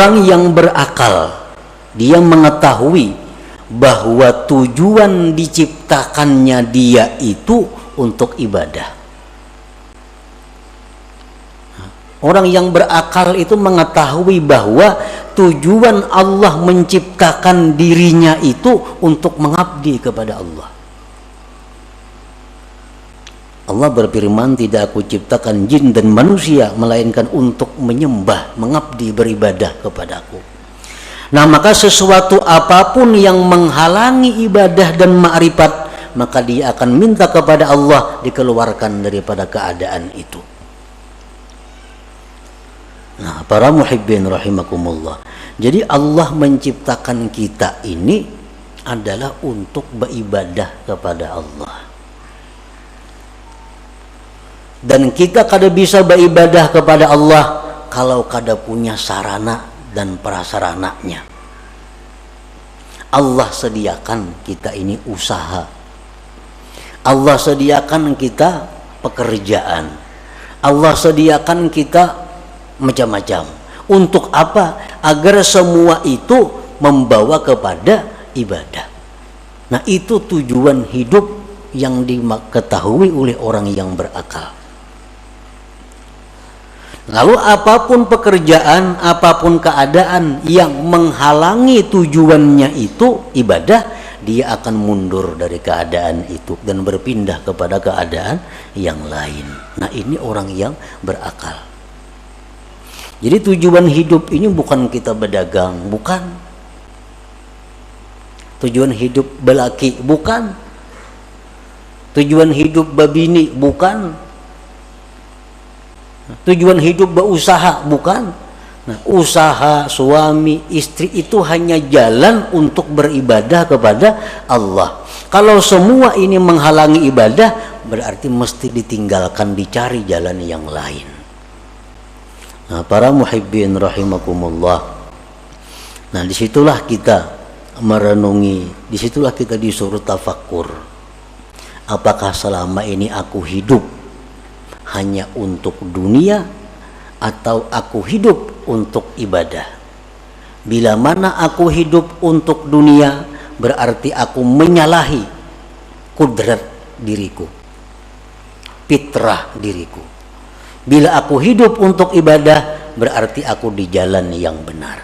orang yang berakal, dia mengetahui bahwa tujuan diciptakannya dia itu untuk ibadah. Orang yang berakal itu mengetahui bahwa tujuan Allah menciptakan dirinya itu untuk mengabdi kepada Allah. Allah berfirman, tidak aku ciptakan jin dan manusia melainkan untuk menyembah, mengabdi, beribadah kepadaku. Nah, maka sesuatu apapun yang menghalangi ibadah dan ma'rifat, maka dia akan minta kepada Allah dikeluarkan daripada keadaan itu. Nah, para muhibbin rahimakumullah. Jadi Allah menciptakan kita ini adalah untuk beribadah kepada Allah. Dan kita kada bisa beribadah kepada Allah kalau kada punya sarana dan prasarananya. Allah sediakan kita ini usaha. Allah sediakan kita pekerjaan. Allah sediakan kita macam-macam. Untuk apa? Agar semua itu membawa kepada ibadah. Nah, itu tujuan hidup yang diketahui oleh orang yang berakal. Lalu apapun pekerjaan, apapun keadaan yang menghalangi tujuannya itu ibadah, dia akan mundur dari keadaan itu dan berpindah kepada keadaan yang lain. Nah, ini orang yang berakal. Jadi tujuan hidup ini bukan kita berdagang, bukan. Tujuan hidup belaki, bukan. Tujuan hidup babini, bukan. Tujuan hidup berusaha, bukan. Nah, usaha suami istri itu hanya jalan untuk beribadah kepada Allah. Kalau semua ini menghalangi ibadah, berarti mesti ditinggalkan, dicari jalan yang lain. Nah, para muhibbin rahimakumullah. Nah, disitulah kita merenungi, disitulah kita disuruh tafakkur. Apakah selama ini aku hidup hanya untuk dunia atau aku hidup untuk ibadah? Bila mana aku hidup untuk dunia, berarti aku menyalahi kudrat diriku, fitrah diriku. Bila aku hidup untuk ibadah, berarti aku di jalan yang benar.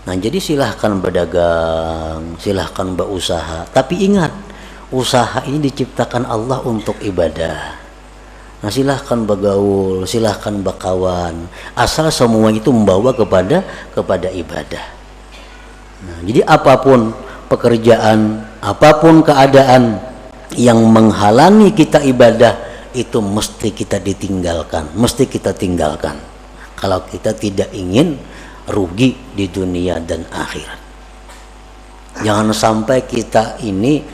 Nah, jadi silahkan berdagang, silahkan berusaha, tapi ingat, usaha ini diciptakan Allah untuk ibadah. Nah, silahkan bergaul, silahkan berkawan, asal semua itu membawa kepada ibadah. Nah, jadi apapun pekerjaan, apapun keadaan yang menghalangi kita ibadah, itu mesti kita ditinggalkan, mesti kita tinggalkan. Kalau kita tidak ingin rugi di dunia dan akhirat. Jangan sampai kita ini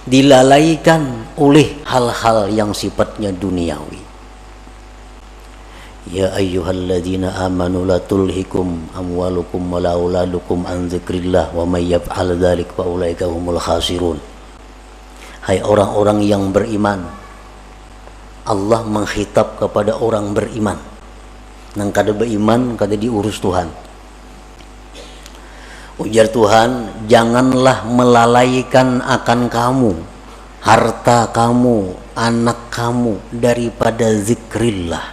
dilalaikan oleh hal-hal yang sifatnya duniawi. Ya ayyuhalladzina amanu la tulhikum amwalukum wa la auladukum an dzikrillah wa may yaf'al dzalik fa ulaika humul khasirun. Hai orang-orang yang beriman, Allah menghitab kepada orang beriman. Nang kada beriman kada diurus Tuhan. Ujar Tuhan, janganlah melalaikan akan kamu, harta kamu, anak kamu daripada zikrillah.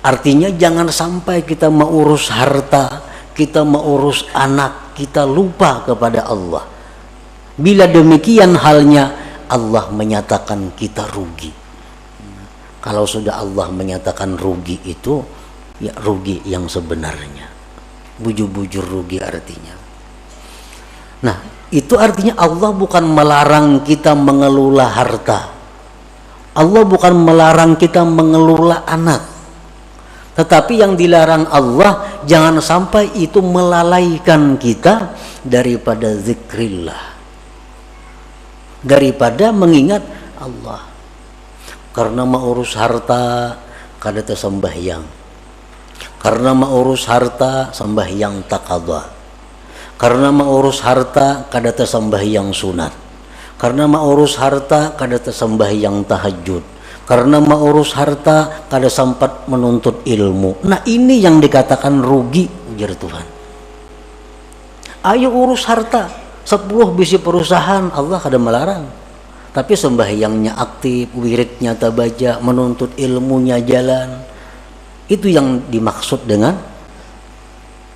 Artinya jangan sampai kita mengurus harta, kita mengurus anak, kita lupa kepada Allah. Bila demikian halnya, Allah menyatakan kita rugi. Kalau sudah Allah menyatakan rugi itu, ya rugi yang sebenarnya. Bujur-bujur rugi artinya. Nah, itu artinya Allah bukan melarang kita mengelola harta. Allah bukan melarang kita mengelola anak. Tetapi yang dilarang Allah, jangan sampai itu melalaikan kita daripada zikrillah, daripada mengingat Allah. Karena mengurus harta kada tersembahyang, karena mengurus harta sembahyang taqadha, karena mengurus harta kada tersembahyang sunat, karena mengurus harta kada tersembahyang tahajud, Karena mau urus harta kada sempat menuntut ilmu. Nah ini yang dikatakan rugi, ujar Tuhan. Ayo urus harta, 10 bisi perusahaan, Allah kada melarang. Tapi sembahyangnya aktif, wiridnya tabaja, menuntut ilmunya jalan. Itu yang dimaksud dengan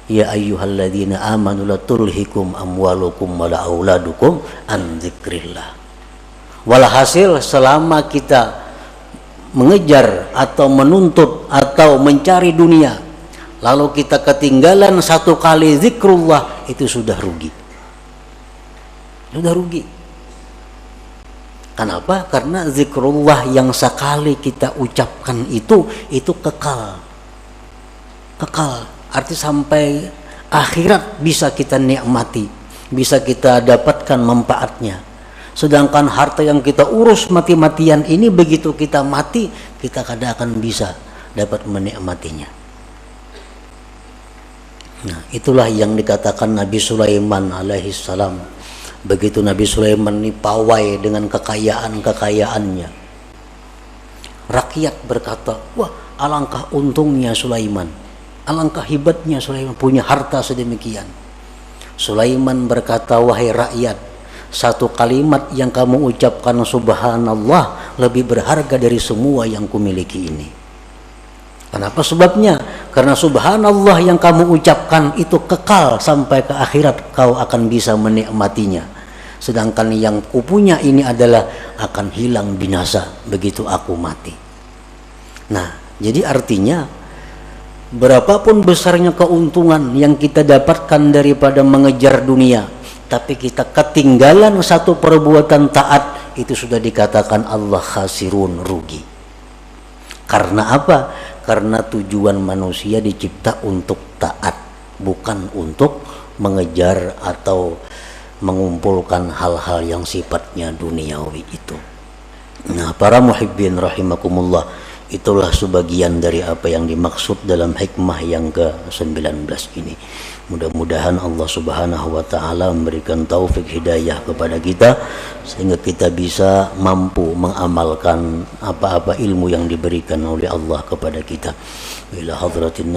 ya ayyuhalladzina amanu la tulhikum amwalukum wala auladukum an dzikrillah. Walhasil selama kita mengejar atau menuntut atau mencari dunia lalu kita ketinggalan satu kali zikrullah, itu sudah rugi. Sudah rugi. Kenapa? Karena zikrullah yang sekali kita ucapkan itu kekal. Kekal, arti sampai akhirat bisa kita nikmati, bisa kita dapatkan manfaatnya. Sedangkan harta yang kita urus mati-matian ini, begitu kita mati, kita kada akan bisa dapat menikmatinya. Nah, itulah yang dikatakan Nabi Sulaiman alaihi salam. Begitu Nabi Sulaiman ini pawai dengan kekayaan-kekayaannya, rakyat berkata, wah alangkah untungnya Sulaiman, alangkah hebatnya Sulaiman punya harta sedemikian. Sulaiman berkata, wahai rakyat, satu kalimat yang kamu ucapkan subhanallah lebih berharga dari semua yang kumiliki ini. Kenapa sebabnya? Karena subhanallah yang kamu ucapkan itu kekal sampai ke akhirat, kau akan bisa menikmatinya. Sedangkan yang kupunya ini adalah akan hilang binasa begitu aku mati. Nah, jadi artinya berapapun besarnya keuntungan yang kita dapatkan daripada mengejar dunia, tapi kita ketinggalan satu perbuatan taat, itu sudah dikatakan Allah khasirun, rugi. Karena apa? Karena tujuan manusia dicipta untuk taat, bukan untuk mengejar atau mengumpulkan hal-hal yang sifatnya duniawi itu. Nah, para muhibbin rahimakumullah, itulah sebagian dari apa yang dimaksud dalam hikmah yang ke-19 ini. Mudah-mudahan Allah Subhanahu wa taala memberikan taufik hidayah kepada kita sehingga kita bisa mampu mengamalkan apa-apa ilmu yang diberikan oleh Allah kepada kita. Ila hadratin